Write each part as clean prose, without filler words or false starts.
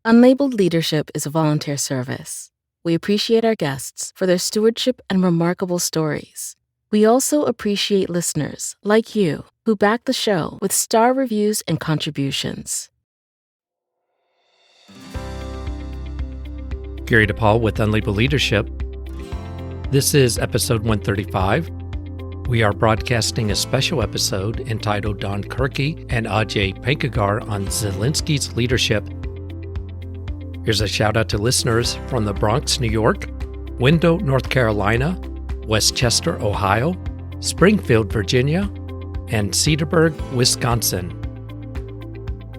Unlabeled leadership is a volunteer service. We appreciate our guests for their stewardship and remarkable stories. We also appreciate listeners like you who back the show with star reviews and contributions. Gary DePaul with Unlabeled Leadership. This is episode 135. We are broadcasting a special episode entitled Don Kirkey and Ajay Pangarkar on Zelensky's leadership. Here's a shout out to listeners from the Bronx, New York, Window, North Carolina, Westchester, Ohio, Springfield, Virginia, and Cedarburg, Wisconsin.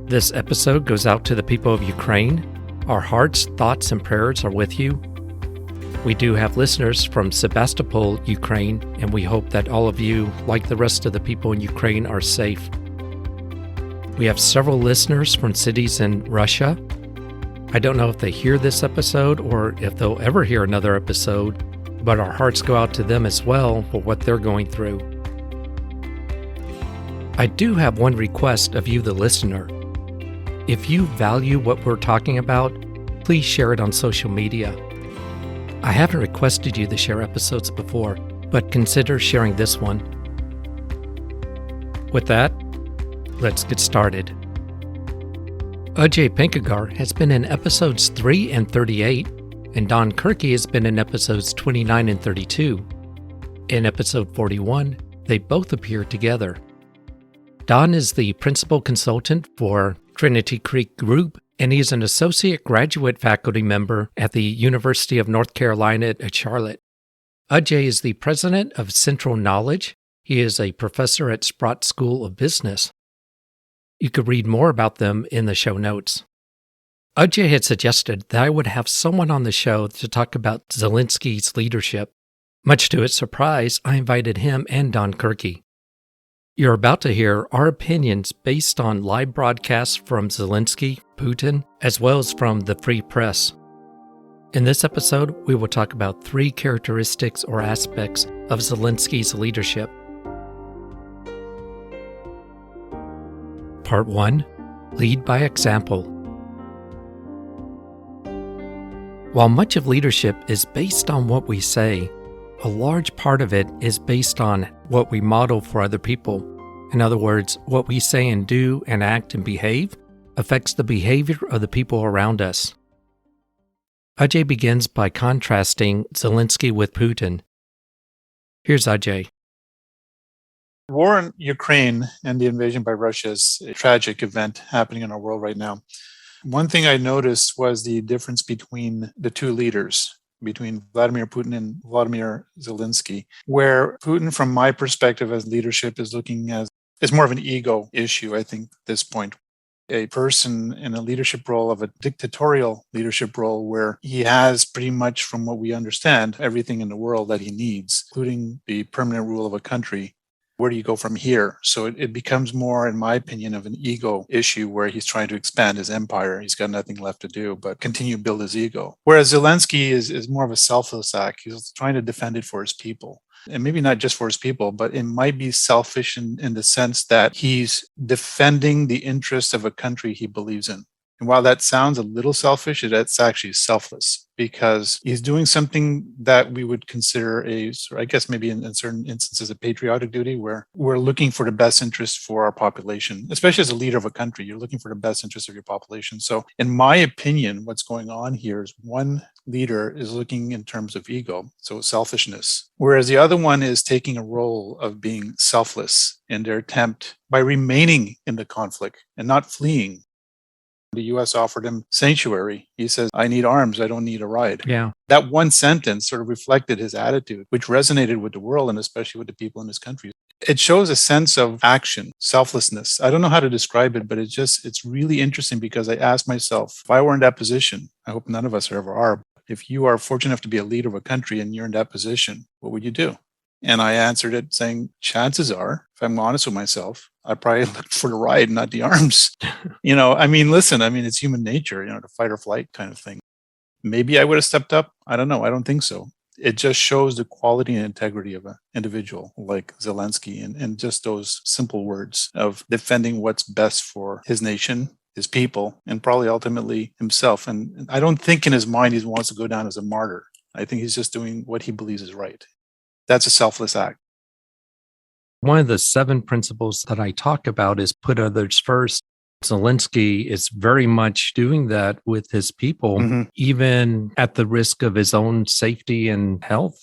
This episode goes out to the people of Ukraine. Our hearts, thoughts, and prayers are with you. We do have listeners from Sebastopol, Ukraine, and we hope that all of you, like the rest of the people in Ukraine, are safe. We have several listeners from cities in Russia. I don't know if they hear this episode or if they'll ever hear another episode, but our hearts go out to them as well for what they're going through. I do have one request of you, the listener. If you value what we're talking about, please share it on social media. I haven't requested you to share episodes before, but consider sharing this one. With that, let's get started. Ajay Pangarkar has been in episodes 3 and 38, and Don Kirkey has been in episodes 29 and 32. In episode 41, they both appear together. Don is the principal consultant for Trinity Creek Group, and he is an associate graduate faculty member at the University of North Carolina at Charlotte. Ajay is the president of Central Knowledge. He is a professor at Sprott School of Business. You could read more about them in the show notes. Ajay had suggested that I would have someone on the show to talk about Zelensky's leadership. Much to his surprise, I invited him and Don Kirkey. You're about to hear our opinions based on live broadcasts from Zelenskyy, Putin, as well as from the Free Press. In this episode, we will talk about 3 characteristics or aspects of Zelensky's leadership. Part 1. Lead by example. While much of leadership is based on what we say, a large part of it is based on what we model for other people. In other words, what we say and do and act and behave affects the behavior of the people around us. Ajay begins by contrasting Zelenskyy with Putin. Here's Ajay. War in Ukraine and the invasion by Russia is a tragic event happening in our world right now. One thing I noticed was the difference between the two leaders, between Vladimir Putin and Volodymyr Zelenskyy, where Putin, from my perspective as leadership, is looking as it's more of an ego issue, I think, at this point. A person in a leadership role, of a dictatorial leadership role, where he has pretty much, from what we understand, everything in the world that he needs, including the permanent rule of a country. Where do you go from here? So it becomes more, in my opinion, of an ego issue where he's trying to expand his empire. He's got nothing left to do but continue to build his ego. Whereas Zelenskyy is more of a selfless act. He's trying to defend it for his people. And maybe not just for his people, but it might be selfish in the sense that he's defending the interests of a country he believes in. And while that sounds a little selfish, it's actually selfless because he's doing something that we would consider I guess maybe in certain instances, a patriotic duty where we're looking for the best interest for our population, especially as a leader of a country. You're looking for the best interest of your population. So in my opinion, what's going on here is one leader is looking in terms of ego, so selfishness, whereas the other one is taking a role of being selfless in their attempt by remaining in the conflict and not fleeing. The U.S. offered him sanctuary. He says, I need arms. I don't need a ride. Yeah. That one sentence sort of reflected his attitude, which resonated with the world and especially with the people in his country. It shows a sense of action, selflessness. I don't know how to describe it, but it's really interesting because I asked myself, if I were in that position, I hope none of us ever are, if you are fortunate enough to be a leader of a country and you're in that position, what would you do? And I answered it saying, chances are, if I'm honest with myself, I probably looked for the ride, not the arms. Listen, it's human nature, the fight or flight kind of thing. Maybe I would have stepped up. I don't know. I don't think so. It just shows the quality and integrity of an individual like Zelenskyy and just those simple words of defending what's best for his nation his people, and probably ultimately himself. And I don't think in his mind he wants to go down as a martyr. I think he's just doing what he believes is right. That's a selfless act. One of the 7 principles that I talk about is put others first. Zelenskyy is very much doing that with his people, even at the risk of his own safety and health.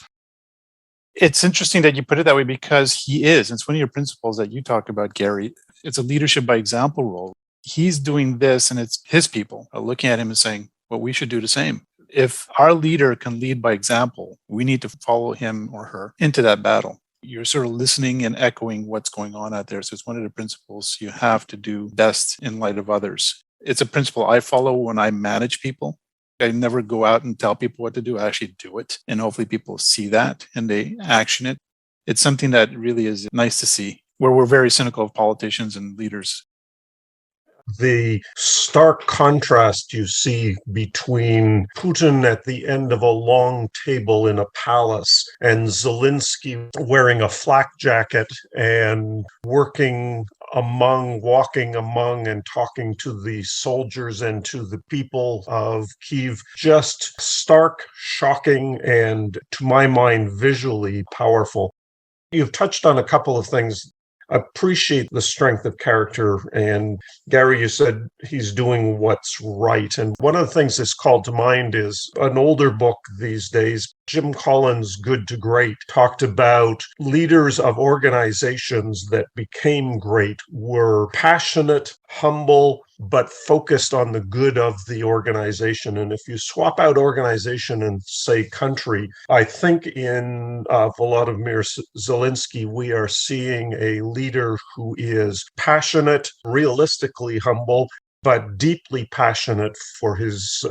It's interesting that you put it that way because he is. It's one of your principles that you talk about, Gary. It's a leadership by example role. He's doing this, and it's his people are looking at him and saying, well, we should do the same. If our leader can lead by example, we need to follow him or her into that battle. You're sort of listening and echoing what's going on out there. So it's one of the principles you have to do best in light of others. It's a principle I follow when I manage people. I never go out and tell people what to do. I actually do it. And hopefully people see that and they action it. It's something that really is nice to see, where we're very cynical of politicians and leaders. The stark contrast you see between Putin at the end of a long table in a palace and Zelenskyy wearing a flak jacket and walking among and talking to the soldiers and to the people of Kyiv, just stark, shocking, and to my mind, visually powerful. You've touched on a couple of things. Appreciate the strength of character. And Gary, you said he's doing what's right. And one of the things that's called to mind is an older book these days. Jim Collins' Good to Great talked about leaders of organizations that became great were passionate, humble, but focused on the good of the organization. And if you swap out organization and say country, I think in Volodymyr Zelenskyy, we are seeing a leader who is passionate, realistically humble, but deeply passionate for his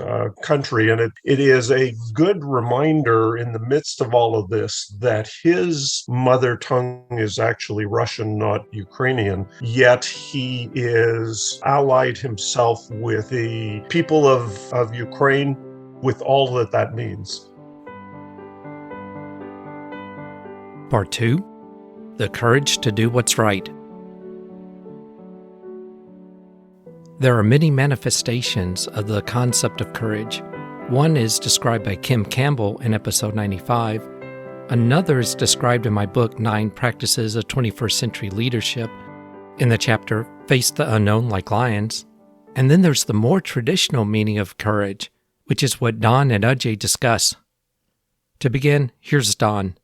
country. And it is a good reminder in the midst of all of this that his mother tongue is actually Russian, not Ukrainian, yet he is allied himself with the people of Ukraine with all that that means. Part 2, the courage to do what's right. There are many manifestations of the concept of courage. One is described by Kim Campbell in episode 95. Another is described in my book, 9 Practices of 21st Century Leadership, in the chapter, Face the Unknown Like Lions. And then there's the more traditional meaning of courage, which is what Don and Ajay discuss. To begin, here's Don.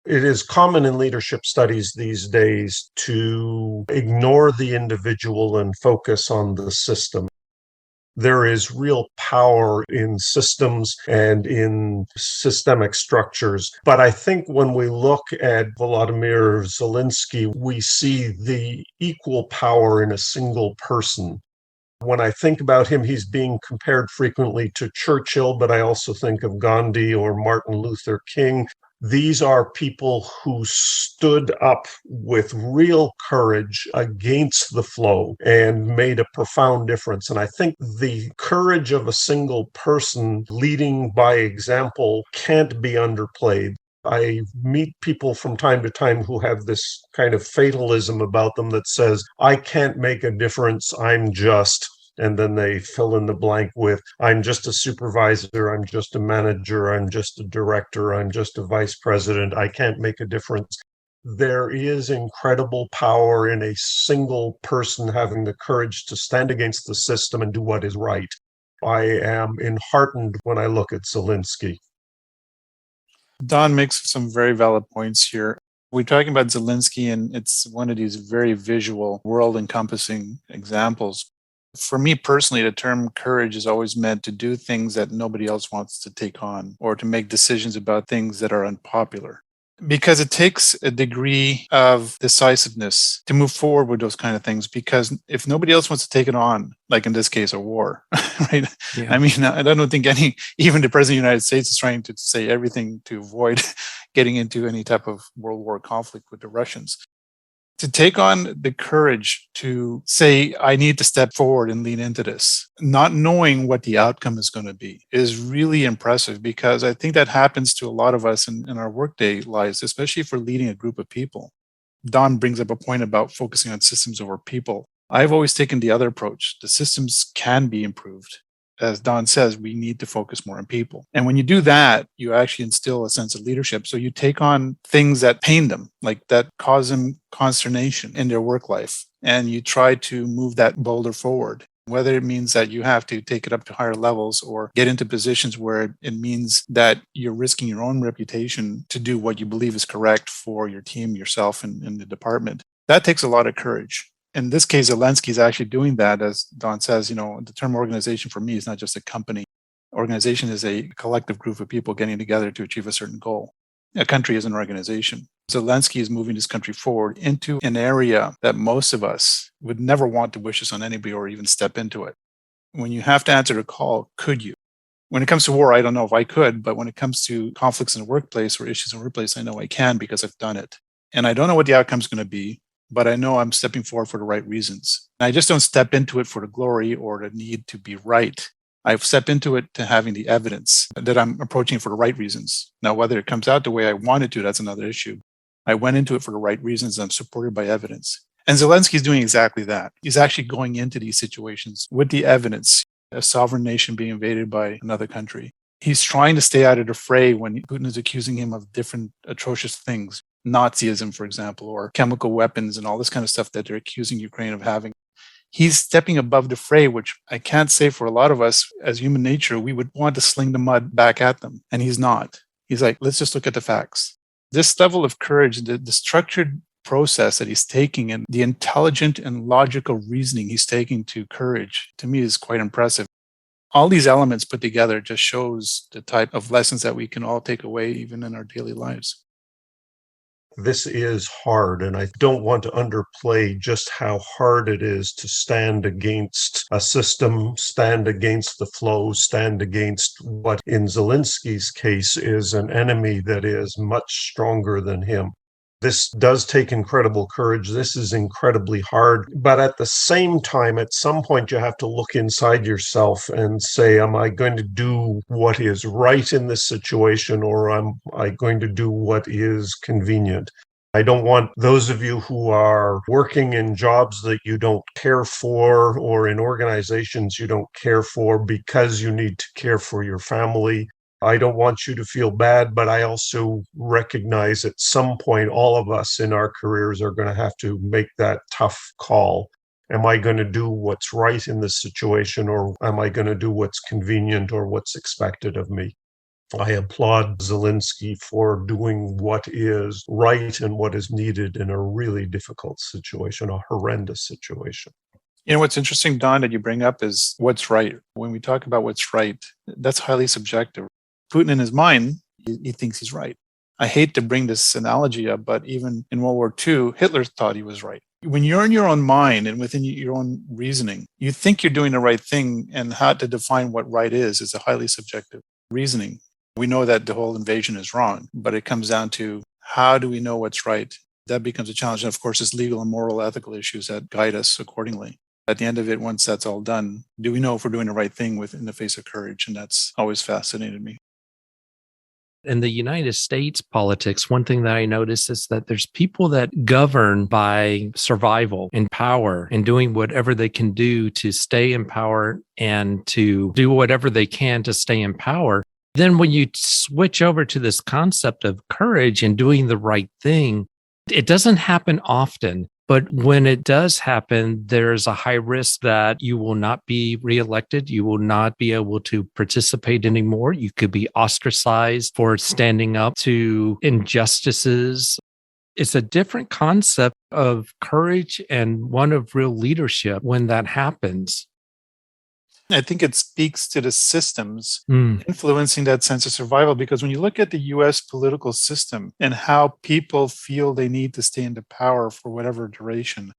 It is common in leadership studies these days to ignore the individual and focus on the system. There is real power in systems and in systemic structures. But I think when we look at Volodymyr Zelenskyy, we see the equal power in a single person. When I think about him, he's being compared frequently to Churchill, but I also think of Gandhi or Martin Luther King. These are people who stood up with real courage against the flow and made a profound difference. And I think the courage of a single person leading by example can't be underplayed. I meet people from time to time who have this kind of fatalism about them that says, I can't make a difference, I'm just... And then they fill in the blank with, I'm just a supervisor, I'm just a manager, I'm just a director, I'm just a vice president, I can't make a difference. There is incredible power in a single person having the courage to stand against the system and do what is right. I am enheartened when I look at Zelenskyy. Don makes some very valid points here. We're talking about Zelenskyy, and it's one of these very visual, world-encompassing examples. For me personally, the term courage is always meant to do things that nobody else wants to take on or to make decisions about things that are unpopular. Because it takes a degree of decisiveness to move forward with those kind of things. Because if nobody else wants to take it on, like in this case, a war, right? Yeah. I mean, I don't think even the President of the United States is trying to say everything to avoid getting into any type of world war conflict with the Russians. To take on the courage to say, I need to step forward and lean into this, not knowing what the outcome is going to be, is really impressive, because I think that happens to a lot of us in our workday lives, especially if we're leading a group of people. Don brings up a point about focusing on systems over people. I've always taken the other approach. The systems can be improved. As Don says, we need to focus more on people. And when you do that, you actually instill a sense of leadership. So you take on things that pain them, like that cause them consternation in their work life. And you try to move that boulder forward, whether it means that you have to take it up to higher levels or get into positions where it means that you're risking your own reputation to do what you believe is correct for your team, yourself, and the department. That takes a lot of courage. In this case, Zelenskyy is actually doing that. As Don says, the term organization for me is not just a company. Organization is a collective group of people getting together to achieve a certain goal. A country is an organization. Zelenskyy is moving this country forward into an area that most of us would never want to wish this on anybody or even step into it. When you have to answer the call, could you? When it comes to war, I don't know if I could, but when it comes to conflicts in the workplace or issues in the workplace, I know I can because I've done it. And I don't know what the outcome is going to be, but I know I'm stepping forward for the right reasons. And I just don't step into it for the glory or the need to be right. I've stepped into it to having the evidence that I'm approaching it for the right reasons. Now, whether it comes out the way I wanted to, that's another issue. I went into it for the right reasons. I'm supported by evidence. And Zelenskyy is doing exactly that. He's actually going into these situations with the evidence, a sovereign nation being invaded by another country. He's trying to stay out of the fray when Putin is accusing him of different atrocious things. Nazism, for example, or chemical weapons and all this kind of stuff that they're accusing Ukraine of having. He's stepping above the fray, which I can't say for a lot of us as human nature, we would want to sling the mud back at them. And he's not. He's like, let's just look at the facts. This level of courage, the structured process that he's taking and the intelligent and logical reasoning he's taking to courage, to me, is quite impressive. All these elements put together just shows the type of lessons that we can all take away, even in our daily lives. This is hard, and I don't want to underplay just how hard it is to stand against a system, stand against the flow, stand against what in Zelenskyy's case is an enemy that is much stronger than him. This does take incredible courage. This is incredibly hard. But at the same time, at some point, you have to look inside yourself and say, am I going to do what is right in this situation, or am I going to do what is convenient? I don't want those of you who are working in jobs that you don't care for or in organizations you don't care for because you need to care for your family. I don't want you to feel bad, but I also recognize at some point all of us in our careers are going to have to make that tough call. Am I going to do what's right in this situation, or am I going to do what's convenient or what's expected of me? I applaud Zelenskyy for doing what is right and what is needed in a really difficult situation, a horrendous situation. What's interesting, Don, that you bring up is what's right. When we talk about what's right, that's highly subjective. Putin, in his mind, he thinks he's right. I hate to bring this analogy up, but even in World War II, Hitler thought he was right. When you're in your own mind and within your own reasoning, you think you're doing the right thing, and how to define what right is a highly subjective reasoning. We know that the whole invasion is wrong, but it comes down to how do we know what's right? That becomes a challenge. And of course, it's legal and moral, ethical issues that guide us accordingly. At the end of it, once that's all done, do we know if we're doing the right thing in the face of courage? And that's always fascinated me. In the United States politics, one thing that I notice is that there's people that govern by survival and power and doing whatever they can do to stay in power and to do whatever they can to stay in power. Then when you switch over to this concept of courage and doing the right thing, it doesn't happen often. But when it does happen, there's a high risk that you will not be reelected. You will not be able to participate anymore. You could be ostracized for standing up to injustices. It's a different concept of courage and one of real leadership when that happens. I think it speaks to the systems influencing that sense of survival, because when you look at the US political system and how people feel they need to stay into power for whatever duration,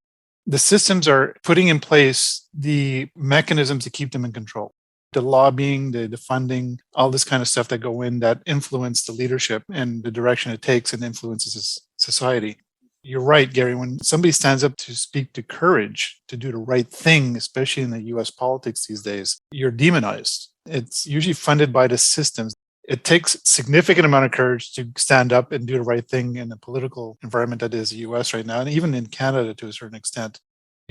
the systems are putting in place the mechanisms to keep them in control. The lobbying, the funding, all this kind of stuff that go in that influence the leadership and the direction it takes and influences society. You're right, Gary. When somebody stands up to speak to courage, to do the right thing, especially in the US politics these days, you're demonized. It's usually funded by the systems. It takes significant amount of courage to stand up and do the right thing in the political environment that is the US right now, and even in Canada to a certain extent.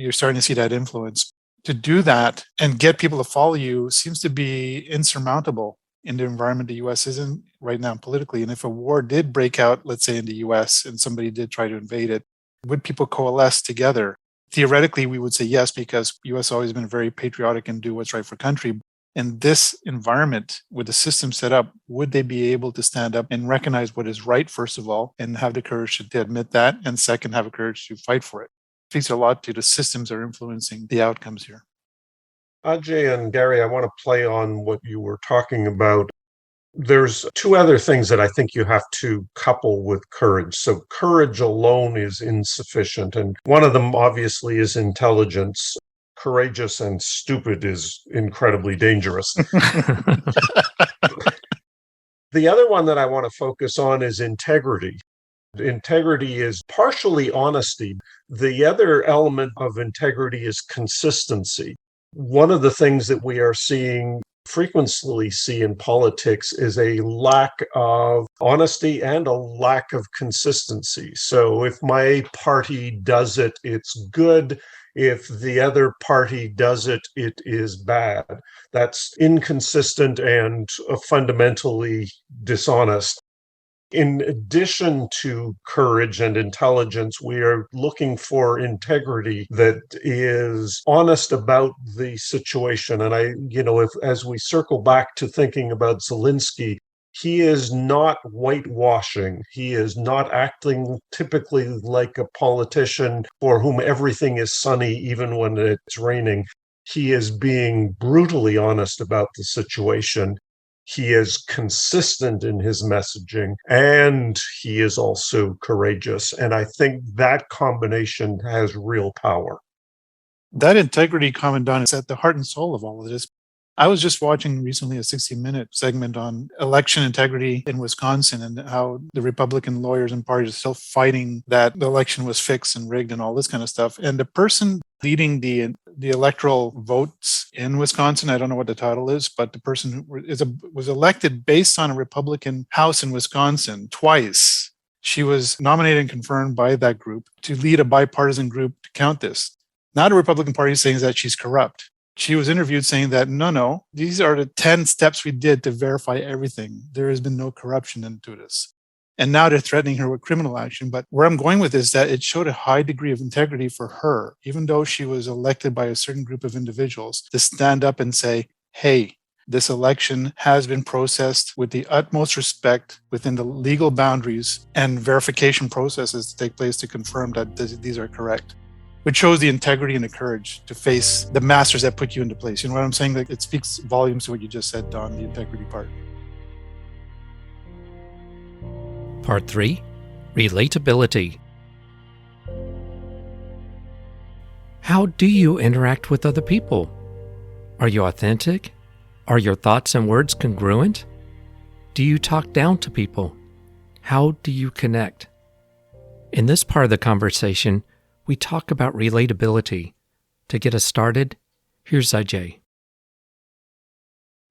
You're starting to see that influence. To do that and get people to follow you seems to be insurmountable in the environment the US is in right now politically. And if a war did break out, let's say in the US, and somebody did try to invade it, would people coalesce together? Theoretically, we would say yes, because US has always been very patriotic and do what's right for country. In this environment, with the system set up, would they be able to stand up and recognize what is right, first of all, and have the courage to admit that, and second, have the courage to fight for it? It speaks a lot to the systems that are influencing the outcomes here. Ajay and Gary, I want to play on what you were talking about. There's two other things that I think you have to couple with courage. So courage alone is insufficient. And one of them obviously is intelligence. Courageous and stupid is incredibly dangerous. The other one that I want to focus on is integrity. Integrity is partially honesty. The other element of integrity is consistency. One of the things that we are frequently see in politics is a lack of honesty and a lack of consistency. So if my party does it, it's good. If the other party does it, it is bad. That's inconsistent and fundamentally dishonest. In addition to courage and intelligence, we are looking for integrity that is honest about the situation. And as we circle back to thinking about Zelenskyy, he is not whitewashing. He is not acting typically like a politician for whom everything is sunny, even when it's raining. He is being brutally honest about the situation. He is consistent in his messaging, and he is also courageous. And I think that combination has real power. That integrity, Commandant, is at the heart and soul of all of this. I was just watching recently a 60-minute segment on election integrity in Wisconsin and how the Republican lawyers and parties are still fighting that the election was fixed and rigged and all this kind of stuff. And the person leading the electoral votes in Wisconsin, I don't know what the title is, but the person was elected based on a Republican House in Wisconsin twice. She was nominated and confirmed by that group to lead a bipartisan group to count this. Now the Republican Party is saying that she's corrupt. She was interviewed saying that, no, these are the 10 steps we did to verify everything. There has been no corruption into this. And now they're threatening her with criminal action. But where I'm going with this is that it showed a high degree of integrity for her, even though she was elected by a certain group of individuals, to stand up and say, hey, this election has been processed with the utmost respect within the legal boundaries, and verification processes to take place to confirm that these are correct. Which shows the integrity and the courage to face the masters that put you into place. You know what I'm saying? Like, it speaks volumes to what you just said, Don, the integrity part. Part 3, Relatability. How do you interact with other people? Are you authentic? Are your thoughts and words congruent? Do you talk down to people? How do you connect? In this part of the conversation, we talk about relatability. To get us started, here's Ajay.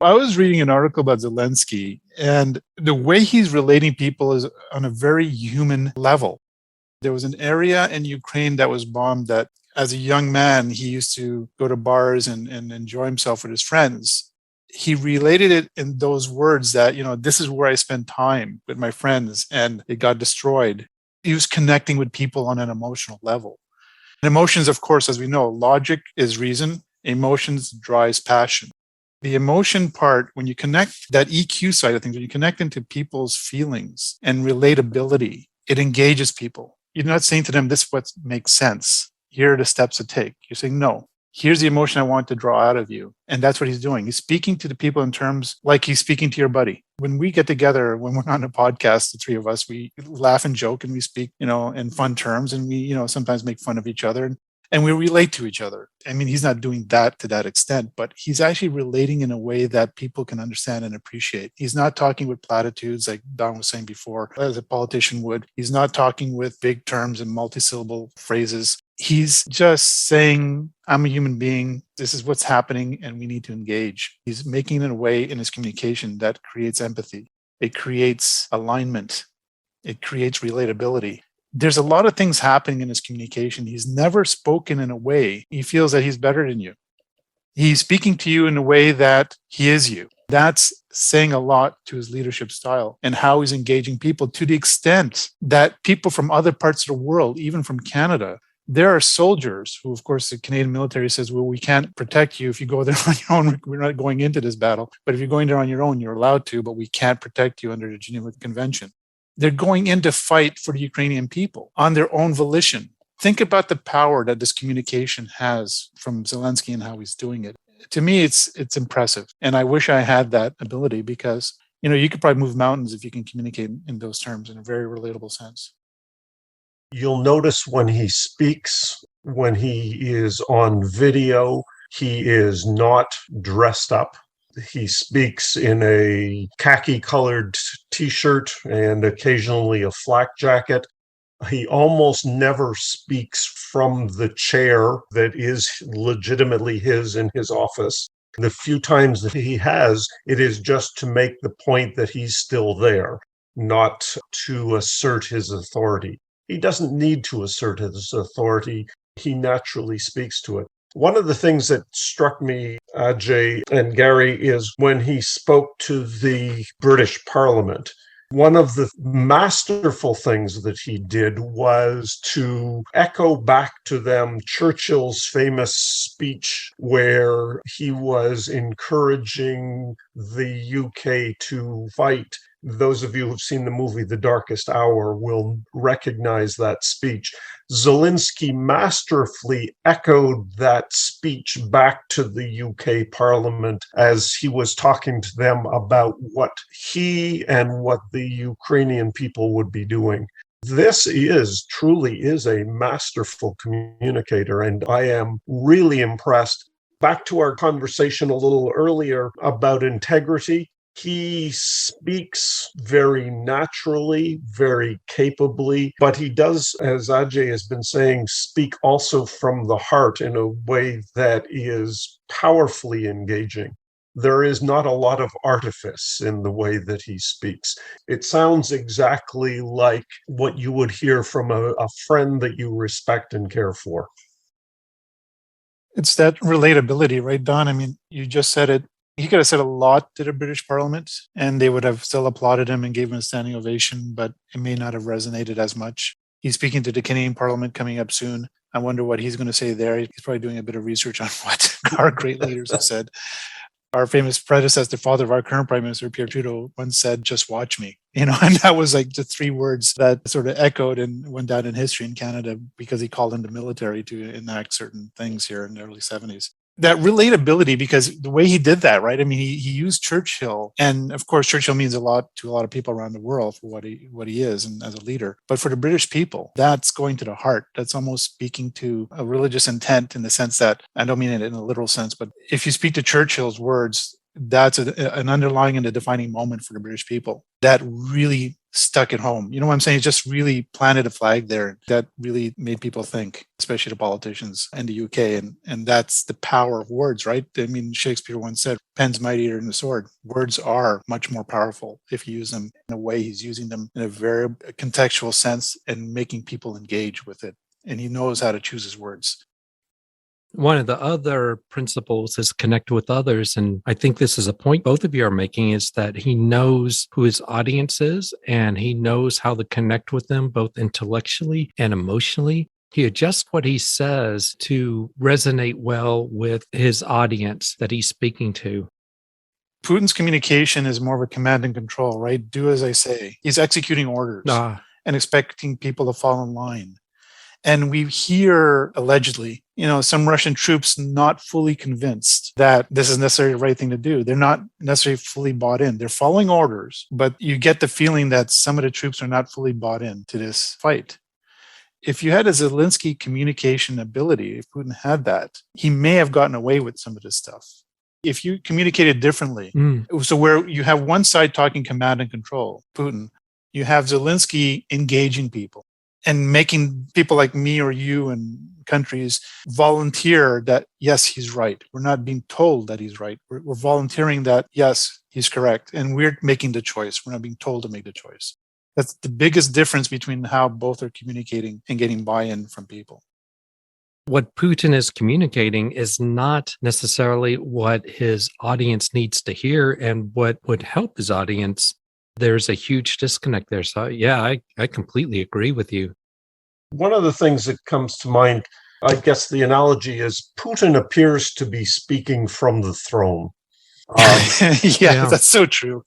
I was reading an article about Zelenskyy, and the way he's relating people is on a very human level. There was an area in Ukraine that was bombed that, as a young man, he used to go to bars and enjoy himself with his friends. He related it in those words that, this is where I spend time with my friends, and it got destroyed. He was connecting with people on an emotional level. And emotions, of course, as we know, logic is reason. Emotions drives passion. The emotion part, when you connect that EQ side of things, when you connect into people's feelings and relatability, it engages people. You're not saying to them, this is what makes sense. Here are the steps to take. You're saying, no, here's the emotion I want to draw out of you. And that's what he's doing. He's speaking to the people in terms like he's speaking to your buddy. When we get together, when we're on a podcast, the three of us, we laugh and joke and we speak, in fun terms, and we, sometimes make fun of each other and we relate to each other. I mean, he's not doing that to that extent, but he's actually relating in a way that people can understand and appreciate. He's not talking with platitudes like Don was saying before, as a politician would. He's not talking with big terms and multi-syllable phrases. He's just saying, I'm a human being. This is what's happening and we need to engage. He's making it a way in his communication that creates empathy. It creates alignment. It creates relatability. There's a lot of things happening in his communication. He's never spoken in a way he feels that he's better than you. He's speaking to you in a way that he is you. That's saying a lot to his leadership style and how he's engaging people, to the extent that people from other parts of the world, even from Canada, there are soldiers who, of course, the Canadian military says, well, we can't protect you if you go there on your own. We're not going into this battle. But if you're going there on your own, you're allowed to, but we can't protect you under the Geneva Convention. They're going in to fight for the Ukrainian people on their own volition. Think about the power that this communication has from Zelenskyy and how he's doing it. To me, it's impressive. And I wish I had that ability because, you could probably move mountains if you can communicate in those terms in a very relatable sense. You'll notice when he speaks, when he is on video, he is not dressed up. He speaks in a khaki-colored t-shirt and occasionally a flak jacket. He almost never speaks from the chair that is legitimately his in his office. The few times that he has, it is just to make the point that he's still there, not to assert his authority. He doesn't need to assert his authority. He naturally speaks to it. One of the things that struck me, Ajay and Gary, is when he spoke to the British Parliament. One of the masterful things that he did was to echo back to them Churchill's famous speech where he was encouraging the UK to fight. Those of you who've seen the movie The Darkest Hour will recognize that speech. Zelenskyy masterfully echoed that speech back to the UK Parliament as he was talking to them about what he and what the Ukrainian people would be doing. This truly is a masterful communicator, and I am really impressed. Back to our conversation a little earlier about integrity. He speaks very naturally, very capably, but he does, as Ajay has been saying, speak also from the heart in a way that is powerfully engaging. There is not a lot of artifice in the way that he speaks. It sounds exactly like what you would hear from a friend that you respect and care for. It's that relatability, right, Don? I mean, you just said it. He could have said a lot to the British Parliament, and they would have still applauded him and gave him a standing ovation, but it may not have resonated as much. He's speaking to the Canadian Parliament coming up soon. I wonder what he's going to say there. He's probably doing a bit of research on what our great leaders have said. Our famous predecessor, father of our current Prime Minister, Pierre Trudeau, once said, "Just watch me." And that was like the three words that sort of echoed and went down in history in Canada because he called in the military to enact certain things here in the early 70s. That relatability, because the way he did that, right? I mean, he used Churchill, and of course, Churchill means a lot to a lot of people around the world for what he is and as a leader. But for the British people, that's going to the heart. That's almost speaking to a religious intent in the sense that, I don't mean it in a literal sense, but if you speak to Churchill's words, that's an underlying and a defining moment for the British people that really stuck at home. You know what I'm saying? It just really planted a flag there that really made people think, especially the politicians in the UK. And that's the power of words, right? I mean, Shakespeare once said, pen's mightier than the sword. Words are much more powerful if you use them in a way he's using them in a very contextual sense and making people engage with it. And he knows how to choose his words. One of the other principles is connect with others. And I think this is a point both of you are making, is that he knows who his audience is and he knows how to connect with them both intellectually and emotionally. He adjusts what he says to resonate well with his audience that he's speaking to. Putin's communication is more of a command and control, right? Do as I say. He's executing orders and expecting people to fall in line. And we hear, allegedly, some Russian troops not fully convinced that this is necessarily the right thing to do. They're not necessarily fully bought in. They're following orders, but you get the feeling that some of the troops are not fully bought in to this fight. If you had a Zelenskyy communication ability, if Putin had that, he may have gotten away with some of this stuff. If you communicated differently, so where you have one side talking command and control, Putin, you have Zelenskyy engaging people and making people like me or you and countries volunteer that, yes, he's right. We're not being told that he's right. We're volunteering that, yes, he's correct. And we're making the choice. We're not being told to make the choice. That's the biggest difference between how both are communicating and getting buy-in from people. What Putin is communicating is not necessarily what his audience needs to hear and what would help his audience. There's a huge disconnect there. So, yeah, I completely agree with you. One of the things that comes to mind, I guess the analogy is Putin appears to be speaking from the throne. Yeah, that's so true.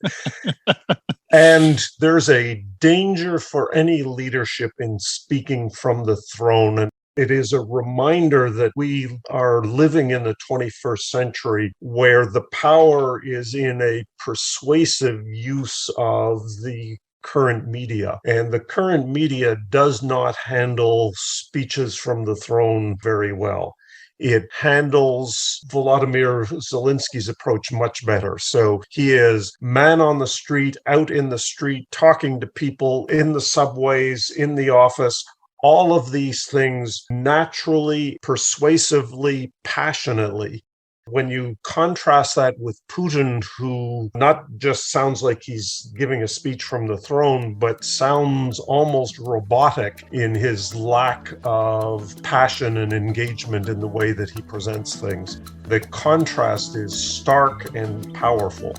And there's a danger for any leadership in speaking from the throne. And it is a reminder that we are living in the 21st century where the power is in a persuasive use of the current media. And the current media does not handle speeches from the throne very well. It handles Volodymyr Zelensky's approach much better. So he is man on the street, out in the street, talking to people in the subways, in the office. All of these things naturally, persuasively, passionately. When you contrast that with Putin, who not just sounds like he's giving a speech from the throne, but sounds almost robotic in his lack of passion and engagement in the way that he presents things, the contrast is stark and powerful.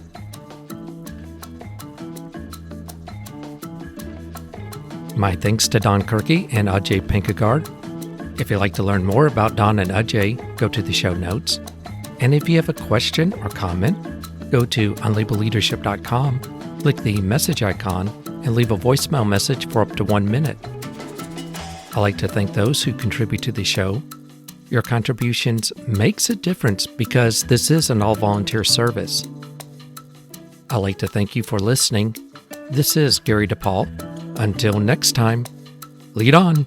My thanks to Don Kirkey and Ajay Pangarkar. If you'd like to learn more about Don and Ajay, go to the show notes. And if you have a question or comment, go to unlabelleadership.com, click the message icon, and leave a voicemail message for up to 1 minute. I'd like to thank those who contribute to the show. Your contributions makes a difference because this is an all-volunteer service. I'd like to thank you for listening. This is Gary DePaul. Until next time, lead on.